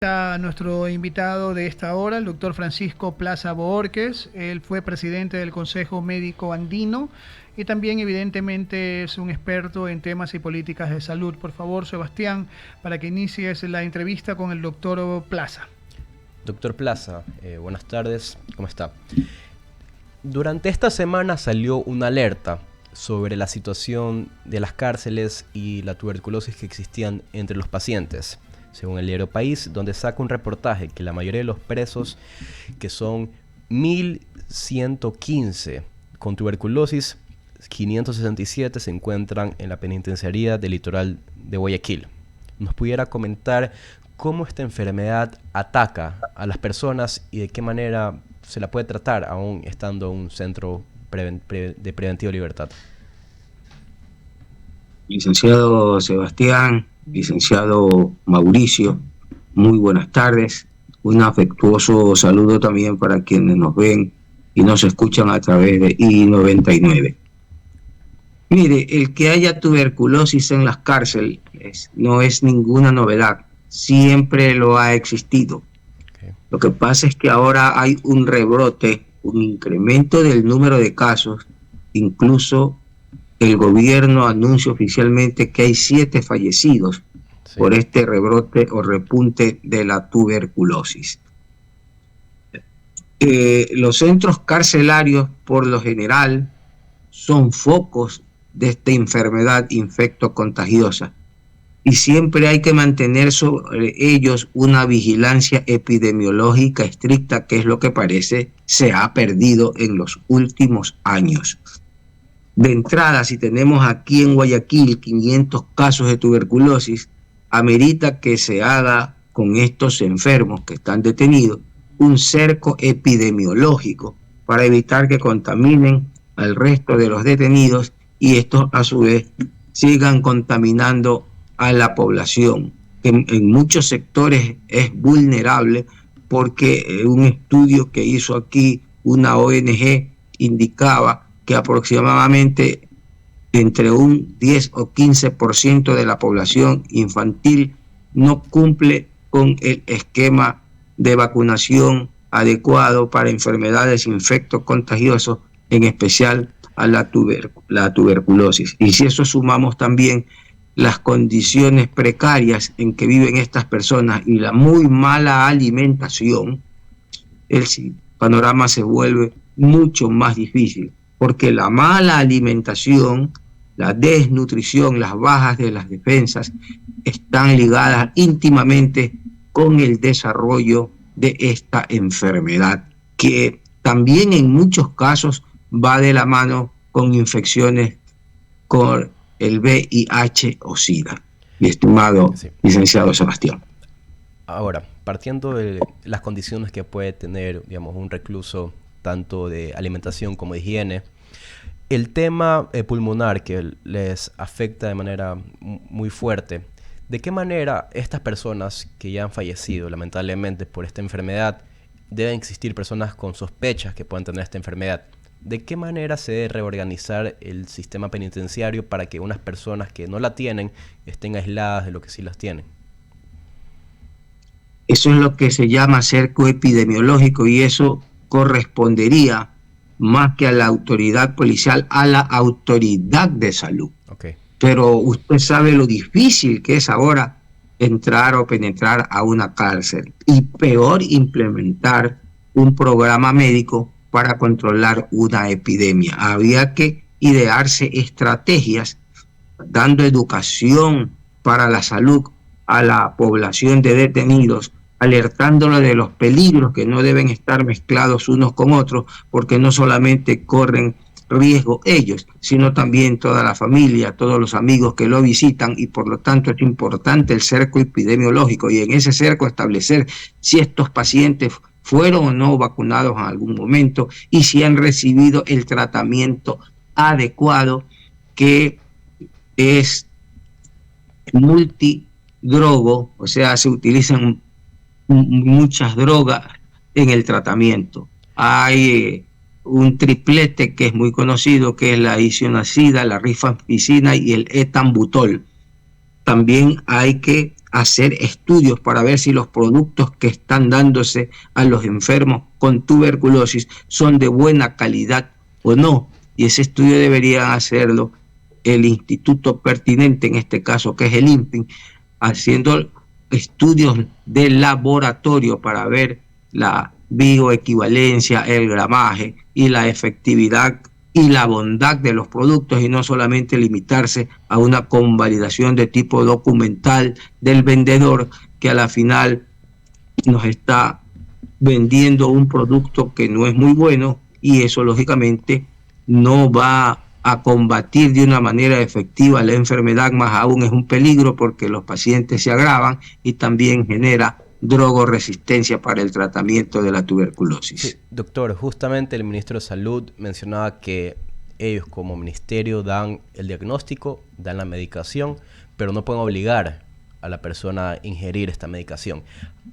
A nuestro invitado de esta hora, el doctor Francisco Plaza Bohórquez. Él fue presidente del Consejo Médico Andino y también evidentemente es un experto en temas y políticas de salud. Por favor, Sebastián, para que inicies la entrevista con el doctor Plaza. Doctor Plaza, buenas tardes, ¿cómo está? Durante esta semana salió una alerta sobre la situación de las cárceles y la tuberculosis que existían entre los pacientes. Según el diario País, donde saca un reportaje que la mayoría de los presos, que son 1.115 con tuberculosis, 567 se encuentran en la penitenciaría del litoral de Guayaquil. ¿Nos pudiera comentar cómo esta enfermedad ataca a las personas y de qué manera se la puede tratar aún estando en un centro de preventivo de libertad? Licenciado Sebastián, licenciado Mauricio, muy buenas tardes. Un afectuoso saludo también para quienes nos ven y nos escuchan a través de I99. Mire, el que haya tuberculosis en las cárceles no es ninguna novedad, siempre lo ha existido. Okay. Lo que pasa es que ahora hay un rebrote, un incremento del número de casos, incluso el gobierno anuncia oficialmente que hay 7 fallecidos por este rebrote o repunte de la tuberculosis. Los centros carcelarios, por lo general, son focos de esta enfermedad infectocontagiosa y siempre hay que mantener sobre ellos una vigilancia epidemiológica estricta, que es lo que parece se ha perdido en los últimos años. De entrada, si tenemos aquí en Guayaquil 500 casos de tuberculosis, amerita que se haga con estos enfermos que están detenidos un cerco epidemiológico para evitar que contaminen al resto de los detenidos y estos a su vez sigan contaminando a la población, que en muchos sectores es vulnerable, porque un estudio que hizo aquí una ONG indicaba que aproximadamente entre un 10 o 15% de la población infantil no cumple con el esquema de vacunación adecuado para enfermedades infectocontagiosas, en especial a la tuberculosis. Y si eso sumamos también las condiciones precarias en que viven estas personas y la muy mala alimentación, el panorama se vuelve mucho más difícil, porque la mala alimentación, la desnutrición, las bajas de las defensas están ligadas íntimamente con el desarrollo de esta enfermedad, que también en muchos casos va de la mano con infecciones con el VIH o SIDA. Mi estimado licenciado Sebastián. Ahora, partiendo de las condiciones que puede tener, digamos, un recluso, tanto de alimentación como de higiene, el tema pulmonar que les afecta de manera muy fuerte, ¿de qué manera estas personas que ya han fallecido lamentablemente por esta enfermedad, deben existir personas con sospechas que puedan tener esta enfermedad? ¿De qué manera se debe reorganizar el sistema penitenciario para que unas personas que no la tienen estén aisladas de lo que sí las tienen? Eso es lo que se llama cerco epidemiológico, y eso correspondería más que a la autoridad policial, a la autoridad de salud. Okay. Pero usted sabe lo difícil que es ahora entrar o penetrar a una cárcel, y peor implementar un programa médico para controlar una epidemia. Había que idearse estrategias dando educación para la salud a la población de detenidos, alertándolo de los peligros que no deben estar mezclados unos con otros, porque no solamente corren riesgo ellos, sino también toda la familia, todos los amigos que lo visitan, y por lo tanto es importante el cerco epidemiológico, y en ese cerco establecer si estos pacientes fueron o no vacunados en algún momento y si han recibido el tratamiento adecuado, que es multidrogo, o sea, se utilizan muchas drogas en el tratamiento. Hay un triplete que es muy conocido, que es la isoniazida, la rifampicina y el etambutol. También hay que hacer estudios para ver si los productos que están dándose a los enfermos con tuberculosis son de buena calidad o no. Y ese estudio debería hacerlo el instituto pertinente, en este caso que es el INPI, haciendo estudios de laboratorio para ver la bioequivalencia, el gramaje y la efectividad y la bondad de los productos, y no solamente limitarse a una convalidación de tipo documental del vendedor, que a la final nos está vendiendo un producto que no es muy bueno, y eso lógicamente no va a combatir de una manera efectiva la enfermedad, más aún es un peligro porque los pacientes se agravan y también genera drogoresistencia para el tratamiento de la tuberculosis. Sí, doctor, justamente el ministro de Salud mencionaba que ellos como ministerio dan el diagnóstico, dan la medicación, pero no pueden obligar a la persona a ingerir esta medicación.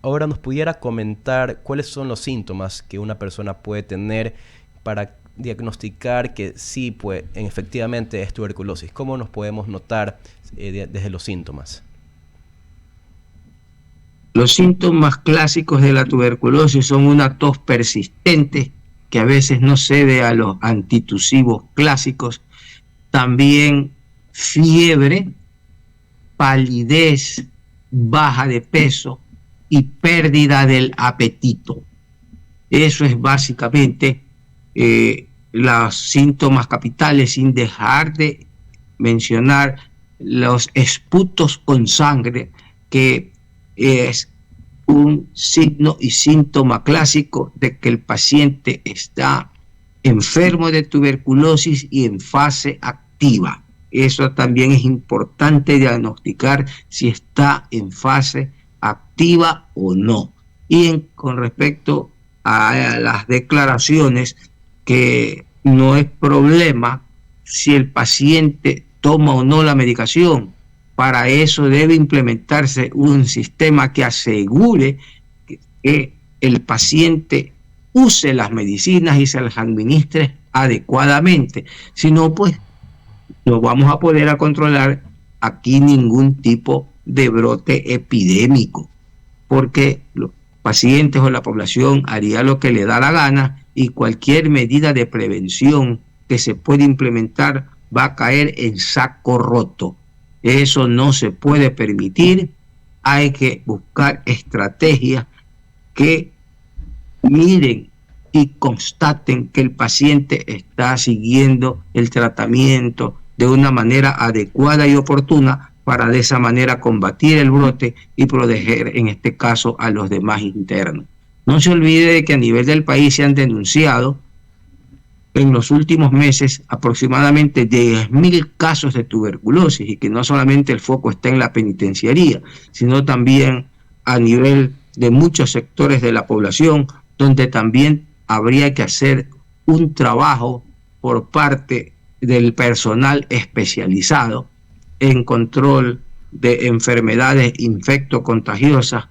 Ahora, ¿nos pudiera comentar cuáles son los síntomas que una persona puede tener para diagnosticar que sí, pues, efectivamente es tuberculosis? ¿Cómo nos podemos notar desde los síntomas? Los síntomas clásicos de la tuberculosis son una tos persistente que a veces no cede a los antitusivos clásicos, también fiebre, palidez, baja de peso y pérdida del apetito. Eso es básicamente los síntomas capitales, sin dejar de mencionar los esputos con sangre, que es un signo y síntoma clásico de que el paciente está enfermo de tuberculosis y en fase activa. Eso también es importante diagnosticar si está en fase activa o no. Y con respecto a las declaraciones, que no es problema si el paciente toma o no la medicación. Para eso debe implementarse un sistema que asegure que el paciente use las medicinas y se las administre adecuadamente. Si no, pues no vamos a poder controlar aquí ningún tipo de brote epidémico, porque los pacientes o la población haría lo que le da la gana, y cualquier medida de prevención que se pueda implementar va a caer en saco roto. Eso no se puede permitir. Hay que buscar estrategias que miren y constaten que el paciente está siguiendo el tratamiento de una manera adecuada y oportuna, para de esa manera combatir el brote y proteger en este caso a los demás internos. No se olvide de que a nivel del país se han denunciado en los últimos meses aproximadamente 10.000 casos de tuberculosis, y que no solamente el foco está en la penitenciaría, sino también a nivel de muchos sectores de la población, donde también habría que hacer un trabajo por parte del personal especializado en control de enfermedades infectocontagiosas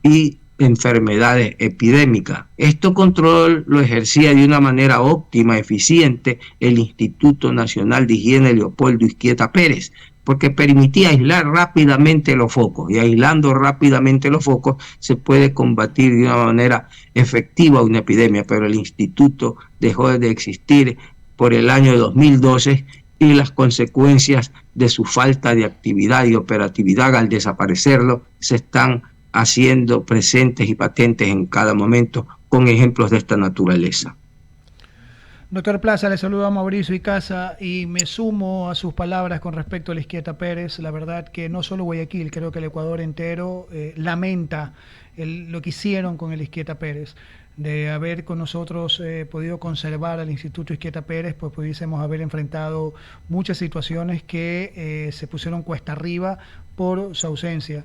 y enfermedades epidémicas. Este control lo ejercía de una manera óptima, eficiente, el Instituto Nacional de Higiene Leopoldo Izquieta Pérez, porque permitía aislar rápidamente los focos, y aislando rápidamente los focos se puede combatir de una manera efectiva una epidemia. Pero el instituto dejó de existir por el año 2012, y las consecuencias de su falta de actividad y operatividad al desaparecerlo se están haciendo presentes y patentes en cada momento, con ejemplos de esta naturaleza. Doctor Plaza, le saludo a Mauricio Icaza y me sumo a sus palabras con respecto a la Izquieta Pérez. La verdad que no solo Guayaquil, creo que el Ecuador entero lamenta lo que hicieron con el Izquieta Pérez. De haber con nosotros podido conservar al Instituto Izquieta Pérez, pues pudiésemos haber enfrentado muchas situaciones que se pusieron cuesta arriba por su ausencia.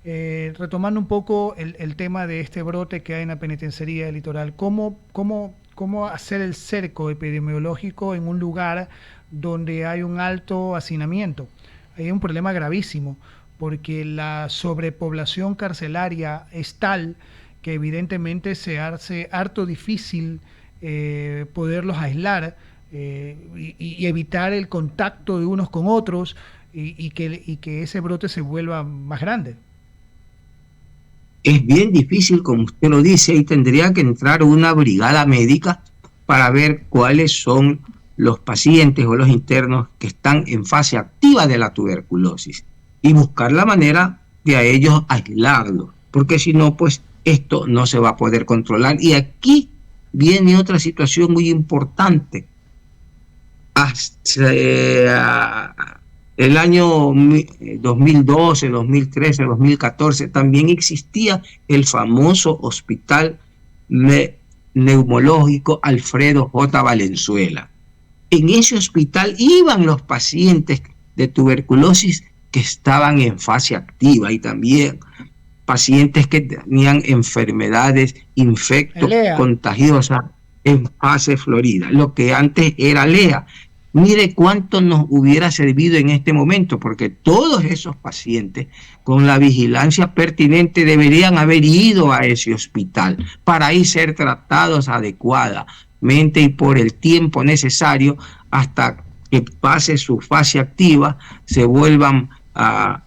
Retomando un poco el tema de este brote que hay en la penitenciaría del Litoral, ¿cómo hacer el cerco epidemiológico en un lugar donde hay un alto hacinamiento? Hay un problema gravísimo, porque la sobrepoblación carcelaria es tal que evidentemente se hace harto difícil poderlos aislar y evitar el contacto de unos con otros. y que ese brote se vuelva más grande. Es bien difícil, como usted lo dice, y tendría que entrar una brigada médica para ver cuáles son los pacientes o los internos que están en fase activa de la tuberculosis y buscar la manera de a ellos aislarlos, porque si no, pues esto no se va a poder controlar. Y aquí viene otra situación muy importante. Hasta el año 2012, 2013, 2014 también existía el famoso hospital neumológico Alfredo J. Valenzuela. En ese hospital iban los pacientes de tuberculosis que estaban en fase activa y también pacientes que tenían enfermedades infecto-contagiosas en fase florida, lo que antes era LEA. Mire cuánto nos hubiera servido en este momento, porque todos esos pacientes con la vigilancia pertinente deberían haber ido a ese hospital para ahí ser tratados adecuadamente y por el tiempo necesario hasta que pase su fase activa, se vuelvan a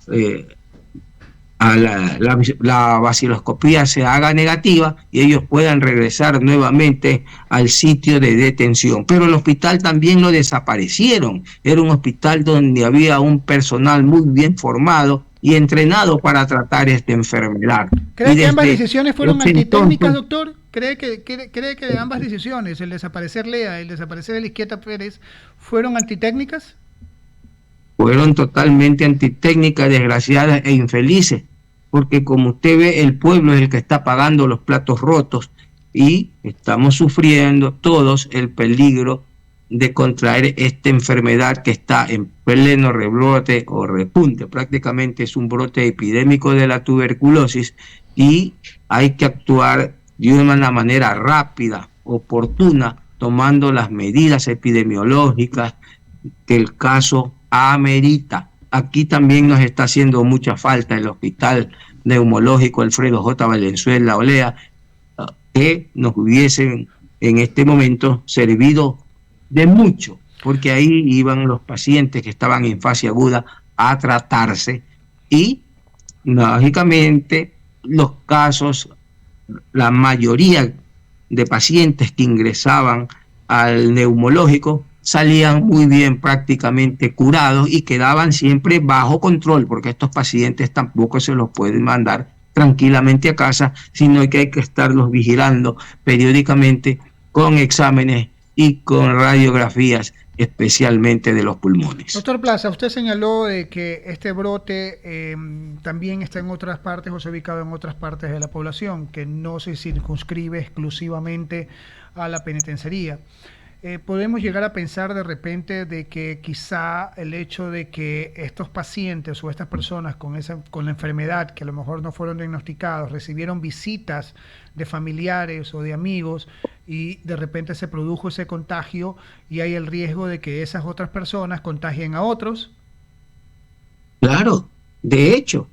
la vaciloscopía se haga negativa y ellos puedan regresar nuevamente al sitio de detención. Pero el hospital también lo desaparecieron. Era un hospital donde había un personal muy bien formado y entrenado para tratar esta enfermedad. ¿Cree que ambas decisiones fueron antitécnicas, doctor? ¿Cree que ambas decisiones, el desaparecer LEA, el desaparecer Elisquieta Pérez, fueron antitécnicas? Fueron totalmente antitécnicas, desgraciadas e infelices, porque como usted ve, el pueblo es el que está pagando los platos rotos y estamos sufriendo todos el peligro de contraer esta enfermedad que está en pleno rebrote o repunte. Prácticamente es un brote epidémico de la tuberculosis y hay que actuar de una manera rápida, oportuna, tomando las medidas epidemiológicas que el caso amerita. Aquí también nos está haciendo mucha falta el Hospital Neumológico Alfredo J. Valenzuela Olea, que nos hubiesen en este momento servido de mucho, porque ahí iban los pacientes que estaban en fase aguda a tratarse y lógicamente los casos, la mayoría de pacientes que ingresaban al neumológico salían muy bien, prácticamente curados y quedaban siempre bajo control, porque estos pacientes tampoco se los pueden mandar tranquilamente a casa, sino que hay que estarlos vigilando periódicamente con exámenes y con radiografías, especialmente de los pulmones. Doctor Plaza, usted señaló de que este brote también está en otras partes o se ha ubicado en otras partes de la población, que no se circunscribe exclusivamente a la penitenciaría. Podemos llegar a pensar de repente de que quizá el hecho de que estos pacientes o estas personas con la enfermedad que a lo mejor no fueron diagnosticados recibieron visitas de familiares o de amigos y de repente se produjo ese contagio y hay el riesgo de que esas otras personas contagien a otros. Claro, de hecho,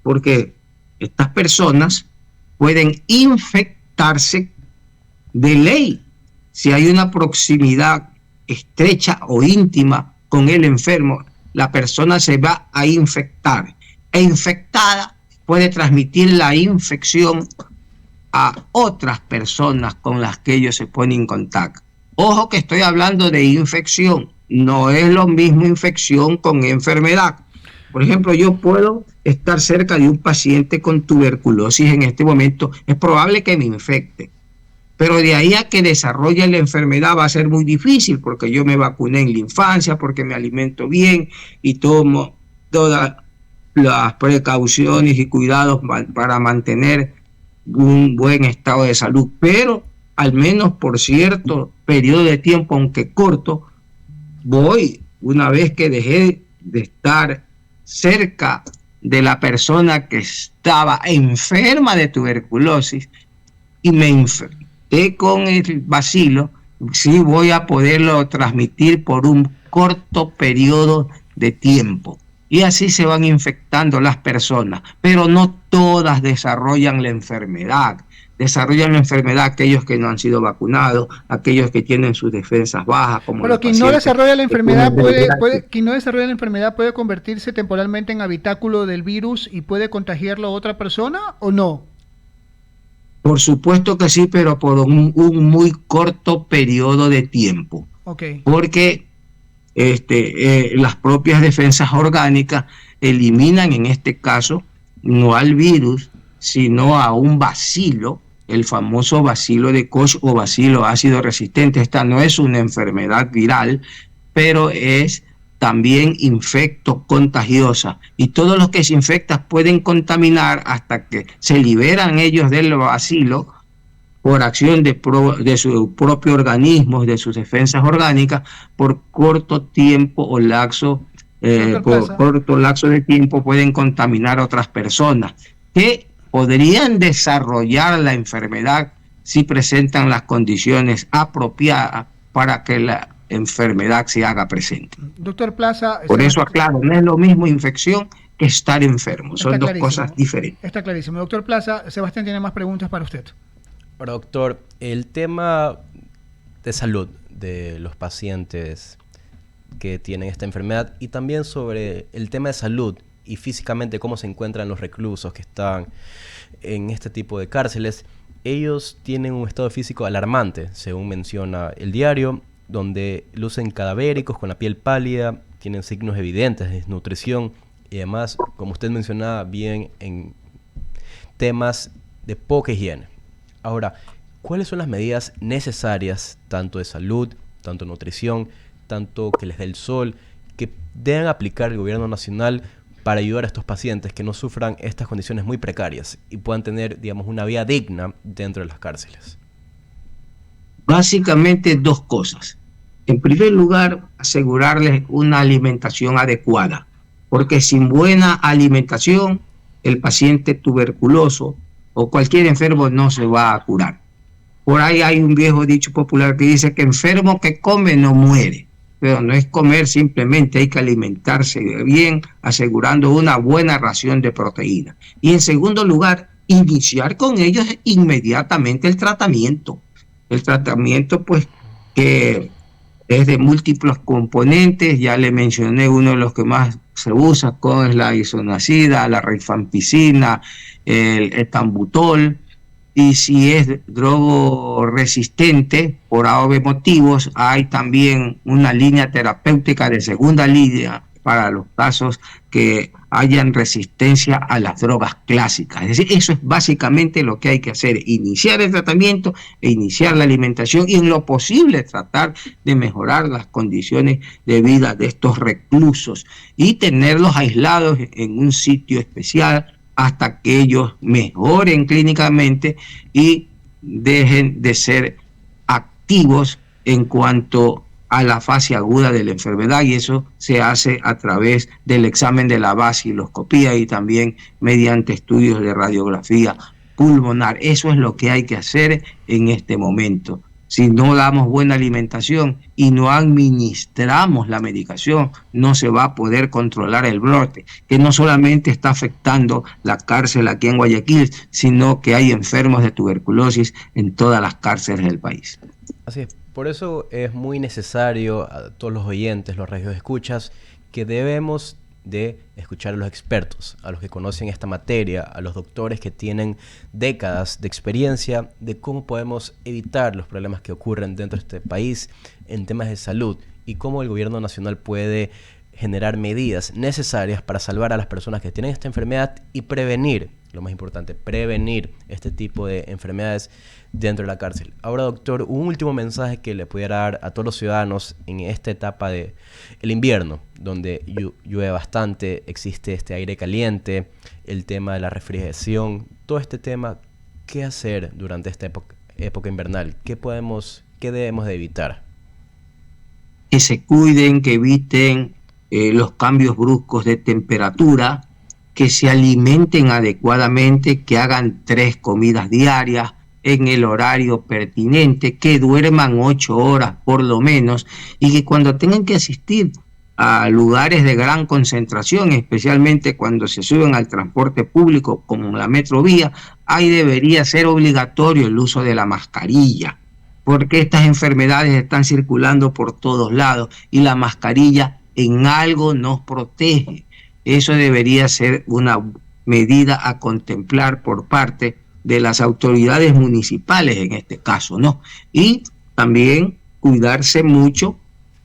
porque estas personas pueden infectarse de ley si hay una proximidad estrecha o íntima con el enfermo. La persona se va a infectar e infectada puede transmitir la infección a otras personas con las que ellos se ponen en contacto. Ojo que estoy hablando de infección, no es lo mismo infección con enfermedad. Por ejemplo, yo puedo estar cerca de un paciente con tuberculosis en este momento, es probable que me infecte, pero de ahí a que desarrolle la enfermedad va a ser muy difícil, porque yo me vacuné en la infancia, porque me alimento bien y tomo todas las precauciones y cuidados para mantener un buen estado de salud, pero al menos por cierto periodo de tiempo, aunque corto, una vez que dejé de estar cerca de la persona que estaba enferma de tuberculosis y me infecté con el bacilo, sí voy a poderlo transmitir por un corto periodo de tiempo. y así se van infectando las personas, pero no todas desarrollan la enfermedad. Desarrollan la enfermedad aquellos que no han sido vacunados, aquellos que tienen sus defensas bajas, como Pero los quien no pacientes desarrolla la que enfermedad tienen quien no desarrolla la enfermedad puede convertirse temporalmente en habitáculo del virus y puede contagiarlo a otra persona o no. Por supuesto que sí, pero por un muy corto periodo de tiempo. Okay. Porque las propias defensas orgánicas eliminan en este caso no al virus, sino a un bacilo, el famoso bacilo de Koch o bacilo ácido resistente. Esta no es una enfermedad viral, pero es también infecto contagiosa, y todos los que se infectan pueden contaminar hasta que se liberan ellos del bacilo por acción de su propio organismo, de sus defensas orgánicas, por corto tiempo o lapso, por corto lapso de tiempo pueden contaminar a otras personas que podrían desarrollar la enfermedad si presentan las condiciones apropiadas para que la enfermedad se haga presente. Doctor Plaza, por eso aclaro, no es lo mismo infección que estar enfermo, son dos cosas diferentes. Está clarísimo. Doctor Plaza, Sebastián tiene más preguntas para usted. Ahora, doctor, el tema de salud de los pacientes que tienen esta enfermedad y también sobre el tema de salud y físicamente cómo se encuentran los reclusos que están en este tipo de cárceles, ellos tienen un estado físico alarmante, según menciona el diario, donde lucen cadavéricos, con la piel pálida, tienen signos evidentes de desnutrición y además, como usted mencionaba bien, en temas de poca higiene. Ahora, ¿cuáles son las medidas necesarias, tanto de salud, tanto de nutrición, tanto que les dé el sol, que deben aplicar el gobierno nacional para ayudar a estos pacientes que no sufran estas condiciones muy precarias y puedan tener, digamos, una vida digna dentro de las cárceles? Básicamente dos cosas. En primer lugar, asegurarles una alimentación adecuada, porque sin buena alimentación, el paciente tuberculoso o cualquier enfermo no se va a curar. Por ahí hay un viejo dicho popular que dice que enfermo que come no muere, pero no es comer simplemente, hay que alimentarse bien, asegurando una buena ración de proteína. Y en segundo lugar, iniciar con ellos inmediatamente el tratamiento. El tratamiento, pues, que es de múltiples componentes, ya le mencioné uno de los que más se usa, con la isoniazida, la rifampicina, el etambutol, y si es drogoresistente, por A o B motivos, hay también una línea terapéutica de segunda línea para los casos que hayan resistencia a las drogas clásicas. Es decir, eso es básicamente lo que hay que hacer: iniciar el tratamiento e iniciar la alimentación y en lo posible tratar de mejorar las condiciones de vida de estos reclusos y tenerlos aislados en un sitio especial hasta que ellos mejoren clínicamente y dejen de ser activos en cuanto a la fase aguda de la enfermedad, y eso se hace a través del examen de la vaciloscopía y también mediante estudios de radiografía pulmonar. Eso es lo que hay que hacer en este momento. Si no damos buena alimentación y no administramos la medicación, no se va a poder controlar el brote, que no solamente está afectando la cárcel aquí en Guayaquil, sino que hay enfermos de tuberculosis en todas las cárceles del país. Así es. Por eso es muy necesario a todos los oyentes, los radioescuchas, que debemos de escuchar a los expertos, a los que conocen esta materia, a los doctores que tienen décadas de experiencia de cómo podemos evitar los problemas que ocurren dentro de este país en temas de salud y cómo el gobierno nacional puede generar medidas necesarias para salvar a las personas que tienen esta enfermedad y prevenir, lo más importante, prevenir este tipo de enfermedades dentro de la cárcel. Ahora, doctor, un último mensaje que le pudiera dar a todos los ciudadanos en esta etapa de el invierno, donde llueve bastante, existe este aire caliente, el tema de la refrigeración, todo este tema, ¿qué hacer durante esta época invernal? ¿Qué debemos de evitar? Que se cuiden, que eviten los cambios bruscos de temperatura, que se alimenten adecuadamente, que hagan 3 comidas diarias en el horario pertinente, que duerman 8 horas por lo menos, y que cuando tengan que asistir a lugares de gran concentración, especialmente cuando se suben al transporte público como la metrovía, ahí debería ser obligatorio el uso de la mascarilla, porque estas enfermedades están circulando por todos lados y la mascarilla en algo nos protege. Eso debería ser una medida a contemplar por parte de las autoridades municipales en este caso, ¿no? Y también cuidarse mucho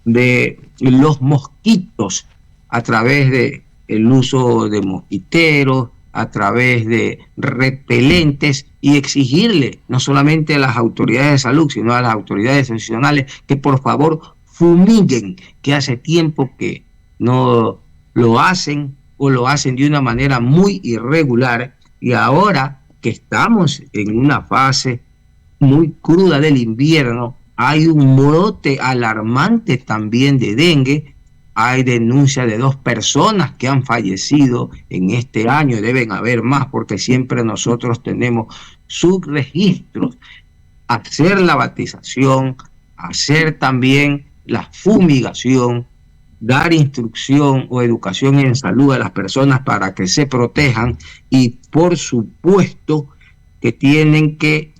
de los mosquitos a través de el uso de mosquiteros, a través de repelentes, y exigirle no solamente a las autoridades de salud, sino a las autoridades nacionales que por favor fumiguen, que hace tiempo que no lo hacen o lo hacen de una manera muy irregular, y ahora que estamos en una fase muy cruda del invierno, hay un brote alarmante también de dengue. Hay denuncia de 2 personas que han fallecido en este año, deben haber más porque siempre nosotros tenemos subregistros. Hacer la batización, hacer también la fumigación, dar instrucción o educación en salud a las personas para que se protejan, y por supuesto que tienen que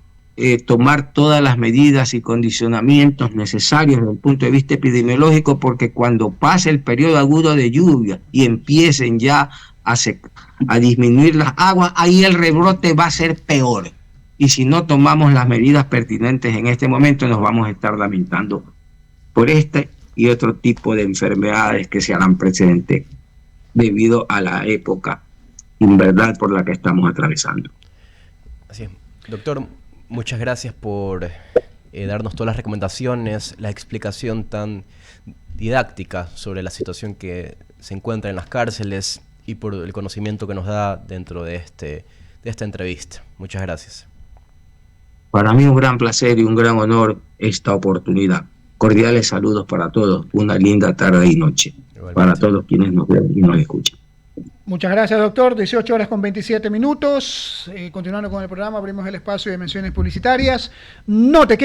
tomar todas las medidas y condicionamientos necesarios desde el punto de vista epidemiológico, porque cuando pase el periodo agudo de lluvia y empiecen ya a disminuir las aguas, ahí el rebrote va a ser peor. Y si no tomamos las medidas pertinentes en este momento, nos vamos a estar lamentando por este y otro tipo de enfermedades que se harán presentes debido a la época, en verdad, por la que estamos atravesando. Así es. Doctor, muchas gracias por darnos todas las recomendaciones, la explicación tan didáctica sobre la situación que se encuentra en las cárceles y por el conocimiento que nos da dentro de esta entrevista. Muchas gracias. Para mí un gran placer y un gran honor esta oportunidad. Cordiales saludos para todos. Una linda tarde y noche para todos quienes nos ven y nos escuchan. Muchas gracias, doctor. 18:27. Continuando con el programa, abrimos el espacio de menciones publicitarias. No te